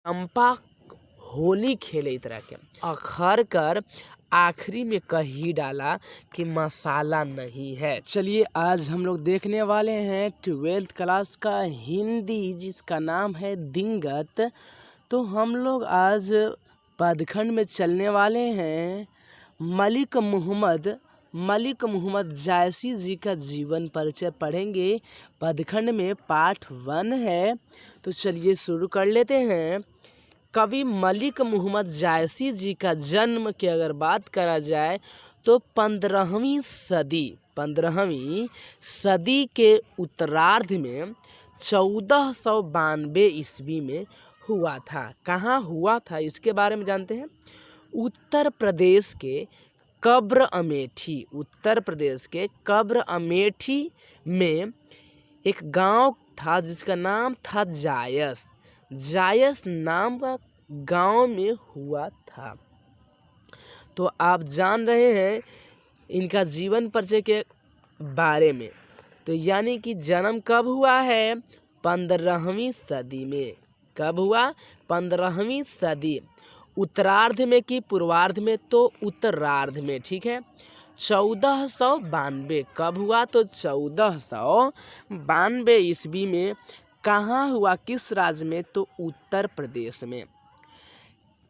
चंपा होली खेले इस तरह के अखर कर आखिरी में कही डाला कि मसाला नहीं है। चलिए आज हम लोग देखने वाले हैं 12th क्लास का हिंदी जिसका नाम है दिंगत। तो हम लोग आज पदखंड में चलने वाले हैं। मलिक मोहम्मद जायसी जी का जीवन परिचय पढ़ेंगे। पदखंड में पाठ 1 है। तो चलिए शुरू कर लेते हैं। कवि मलिक मोहम्मद जायसी जी का जन्म की अगर बात करा जाए तो 15वीं सदी के उत्तरार्ध में 1492 ईस्वी में हुआ था। कहाँ हुआ था इसके बारे में जानते हैं। उत्तर प्रदेश के कब्र अमेठी में एक गांव था जिसका नाम था जायस नाम का गांव में हुआ था। तो आप जान रहे हैं इनका जीवन परिचय के बारे में। तो यानी कि जन्म कब हुआ है 15वीं सदी में। कब हुआ 15वीं सदी। उत्तरार्ध में कि पूर्वार्ध में तो उत्तरार्ध में, ठीक है। 1492 कब हुआ तो 1492 ईस्वी में। कहाँ हुआ किस राज्य में तो उत्तर प्रदेश में।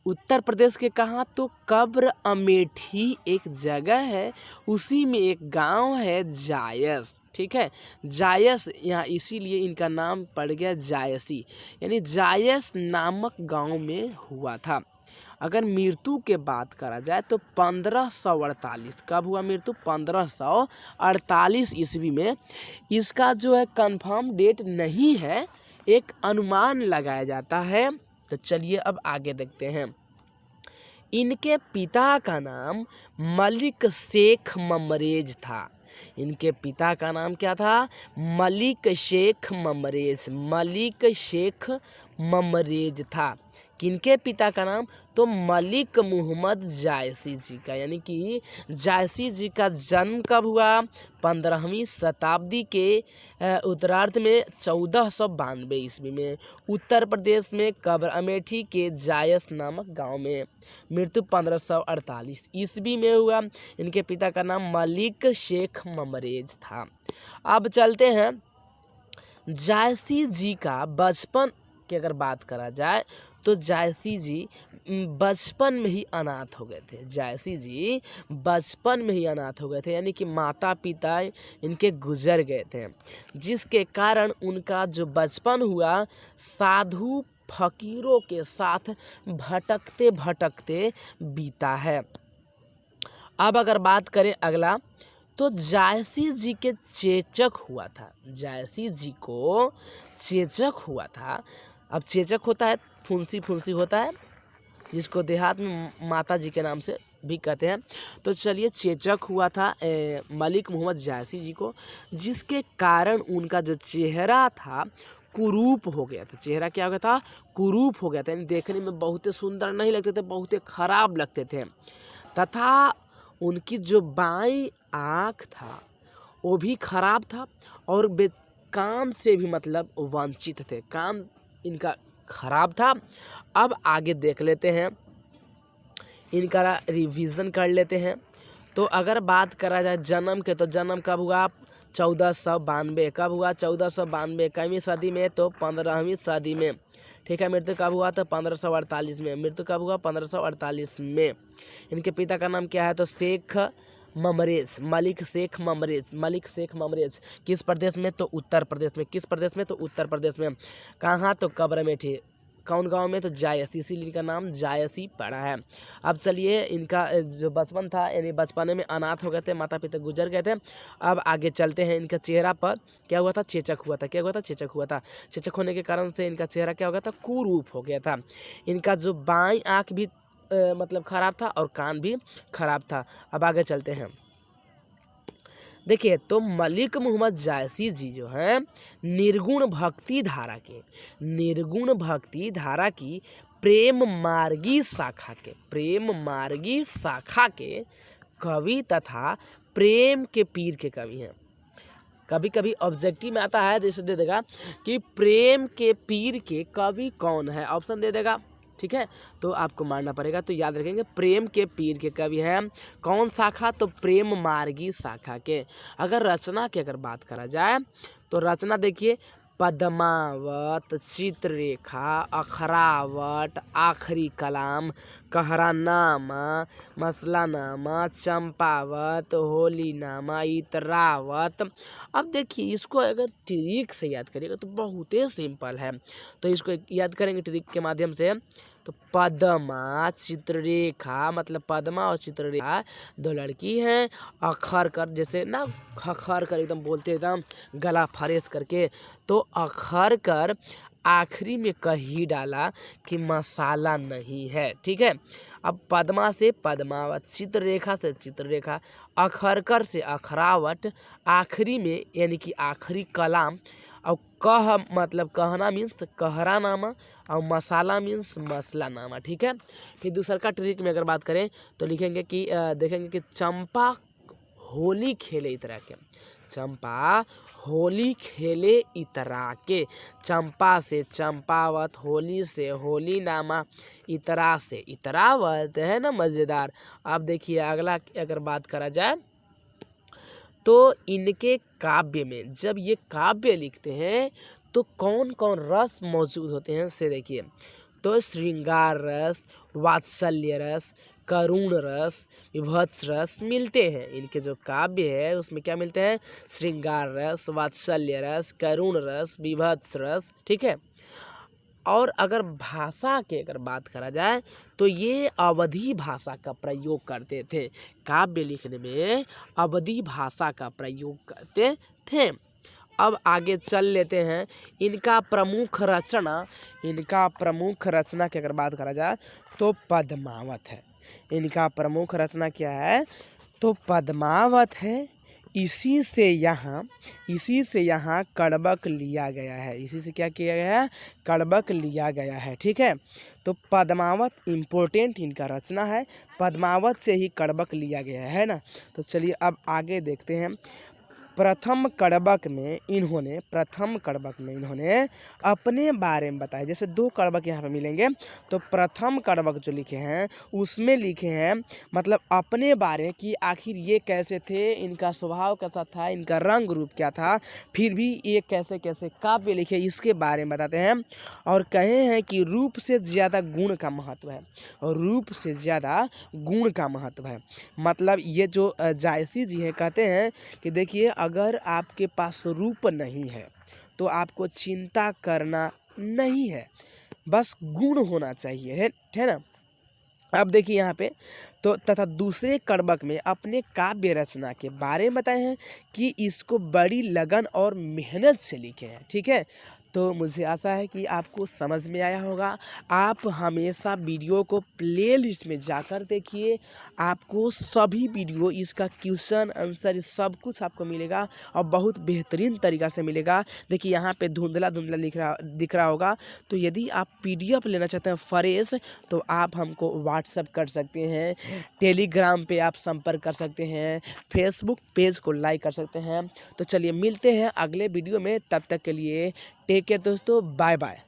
उत्तर प्रदेश के कहाँ तो कब्र अमेठी एक जगह है, उसी में एक गांव है जायस, ठीक है। जायस यहाँ इसीलिए इनका नाम पड़ गया जायसी, यानी जायस नामक गांव में हुआ था। अगर मृत्यु के बात करा जाए तो 1548 कब हुआ मृत्यु 1548 ईस्वी में। इसका जो है कंफर्म डेट नहीं है, एक अनुमान लगाया जाता है। तो चलिए अब आगे देखते हैं। इनके पिता का नाम मलिक शेख ममरेज था। इनके पिता का नाम क्या था मलिक शेख ममरेज था। किनके पिता का नाम तो मलिक मोहम्मद जायसी जी का। यानी कि जायसी जी का जन्म कब हुआ 15वीं शताब्दी के उत्तरार्ध में 1492 ईस्वी में उत्तर प्रदेश में कब्र अमेठी के जायस नामक गांव में। मृत्यु 1548 ईस्वी में हुआ। इनके पिता का नाम मलिक शेख ममरेज था। अब चलते हैं जायसी जी का बचपन की अगर बात करा जाए तो जायसी जी बचपन में ही अनाथ हो गए थे। यानी कि माता पिता इनके गुजर गए थे, जिसके कारण उनका जो बचपन हुआ साधु फकीरों के साथ भटकते भटकते बीता है। अब अगर बात करें अगला तो जायसी जी के चेचक हुआ था। जायसी जी को चेचक हुआ था। अब चेचक होता है फुंसी होता है, जिसको देहात में माता जी के नाम से भी कहते हैं। तो चलिए चेचक हुआ था मलिक मोहम्मद जायसी जी को, जिसके कारण उनका जो चेहरा था कुरूप हो गया था। चेहरा क्या हो गया था कुरूप हो गया था, यानी देखने में बहुत सुंदर नहीं लगते थे, बहुत खराब लगते थे। तथा उनकी जो बाईं आँख था वो भी खराब था और कान से भी मतलब वंचित थे, कान इनका खराब था। अब आगे देख लेते हैं, इनका रिवीजन कर लेते हैं। तो अगर बात करा जाए जन्म के तो जन्म कब हुआ 1492। कब हुआ 1492 कईवीं सदी में तो 15वीं सदी में, ठीक है। मृत्यु कब हुआ तो 1548 में। मृत्यु कब हुआ 1548 में। इनके पिता का नाम क्या है तो मलिक शेख ममरेज। किस प्रदेश में तो उत्तर प्रदेश में। कहाँ तो कब्र अमेठी। कौन गांव में तो जायसी, इसीलिए का नाम जायसी पड़ा है। अब चलिए इनका जो बचपन था यानी बचपने में अनाथ हो गए थे, माता पिता गुजर गए थे। अब आगे चलते हैं। इनका चेहरा पर क्या हुआ था चेचक हुआ था। चेचक होने के कारण से इनका चेहरा क्या हो गया था कुरूप हो गया था। इनका जो बाईं आँख भी मतलब खराब था और कान भी खराब था। अब आगे चलते हैं। देखिए तो मलिक मोहम्मद जायसी जी जो हैं निर्गुण भक्ति धारा की प्रेम मार्गी शाखा के कवि तथा प्रेम के पीर के कवि हैं। कभी कभी ऑब्जेक्टिव में आता है, जैसे दे देगा कि प्रेम के पीर के कवि कौन है, ऑप्शन दे देगा, ठीक है, तो आपको मारना पड़ेगा। तो याद रखेंगे प्रेम के पीर के कवि हैं कौन शाखा, तो प्रेम मार्गी शाखा के। अगर रचना की अगर बात करा जाए तो रचना देखिए पद्मावत, चित्ररेखा, अखरावट, आखिरी कलाम, कहरानामा, मसलानामा, चंपावत, होलीनामा, इतरावत। अब देखिए इसको अगर ट्रिक से याद करिएगा तो बहुत ही सिंपल है, तो इसको याद करेंगे ट्रिक के माध्यम से। तो पद्मा, चित्ररेखा, मतलब पद्मा और चित्ररेखा दो लड़की हैं। अखर कर, जैसे ना खखर कर एकदम बोलते एकदम गला फरेश करके, तो अखर कर आखिरी में कही डाला कि मसाला नहीं है, ठीक है। अब पद्मा से पद्मावत, चित्ररेखा से चित्ररेखा, अखरकर से अखरावट, आखिरी में यानी कि आखिरी कलाम, और कह मतलब कहना मीन्स कहरानामा, और मसाला मीन्स मसलानामा, ठीक है। फिर दूसरा का ट्रिक में अगर बात करें तो लिखेंगे कि देखेंगे कि चंपा होली खेले इतरा के, चंपा होली खेले इतरा के, चंपा से चंपावत, होली से होली नामा, इतरा से इतरावत, है ना मज़ेदार। अब देखिए अगला अगर बात करा जाए तो इनके काव्य में जब ये काव्य लिखते हैं तो कौन कौन रस मौजूद होते हैं से देखिए। तो श्रृंगार रस, वात्सल्य रस, करुण रस, विभत्स रस मिलते हैं। इनके जो काव्य है उसमें क्या मिलते हैं, श्रृंगार रस, वात्सल्य रस, करुण रस, विभत्स रस, ठीक है। और अगर भाषा की अगर बात करा जाए तो ये अवधी भाषा का प्रयोग करते थे, काव्य लिखने में अवधी भाषा का प्रयोग करते थे। अब आगे चल लेते हैं, इनका प्रमुख रचना की अगर बात करा जाए तो पद्मावत है। इनका प्रमुख रचना क्या है, तो पद्मावत है। इसी से यहाँ कड़बक लिया गया है, इसी से क्या किया गया है, कड़बक लिया गया है, ठीक है। तो पद्मावत इम्पोर्टेंट इनका रचना है, पद्मावत से ही कड़बक लिया गया है ना। तो चलिए अब आगे देखते हैं। प्रथम कड़बक में इन्होंने अपने बारे में बताया। जैसे दो कड़बक यहाँ पे मिलेंगे, तो प्रथम कड़बक जो लिखे हैं उसमें लिखे हैं मतलब अपने बारे की, आखिर ये कैसे थे, इनका स्वभाव कैसा था, इनका रंग रूप क्या था, फिर भी ये कैसे कैसे काव्य लिखे इसके बारे में बताते हैं। और कहे हैं कि रूप से ज़्यादा गुण का महत्व है, और रूप से ज़्यादा गुण का महत्व है। मतलब ये जो जायसी जी हैं कहते हैं कि देखिए अगर आपके पास रूप नहीं है तो आपको चिंता करना नहीं है, बस गुण होना चाहिए, है ना। अब देखिए यहाँ पे तो तथा दूसरे कड़बक में अपने काव्य रचना के बारे में बताए हैं कि इसको बड़ी लगन और मेहनत से लिखे हैं, ठीक है। तो मुझे आशा है कि आपको समझ में आया होगा। आप हमेशा वीडियो को प्लेलिस्ट में जाकर देखिए, आपको सभी वीडियो इसका क्वेश्चन आंसर सब कुछ आपको मिलेगा और बहुत बेहतरीन तरीक़ा से मिलेगा। देखिए यहाँ पे धुंधला धुंधला दिख रहा होगा। तो यदि आप PDF लेना चाहते हैं फ्रेश, तो आप हमको व्हाट्सअप कर सकते हैं, टेलीग्राम पे आप संपर्क कर सकते हैं, फेसबुक पेज को लाइक कर सकते हैं। तो चलिए मिलते हैं अगले वीडियो में, तब तक के लिए टेक केयर दोस्तों, बाय बाय।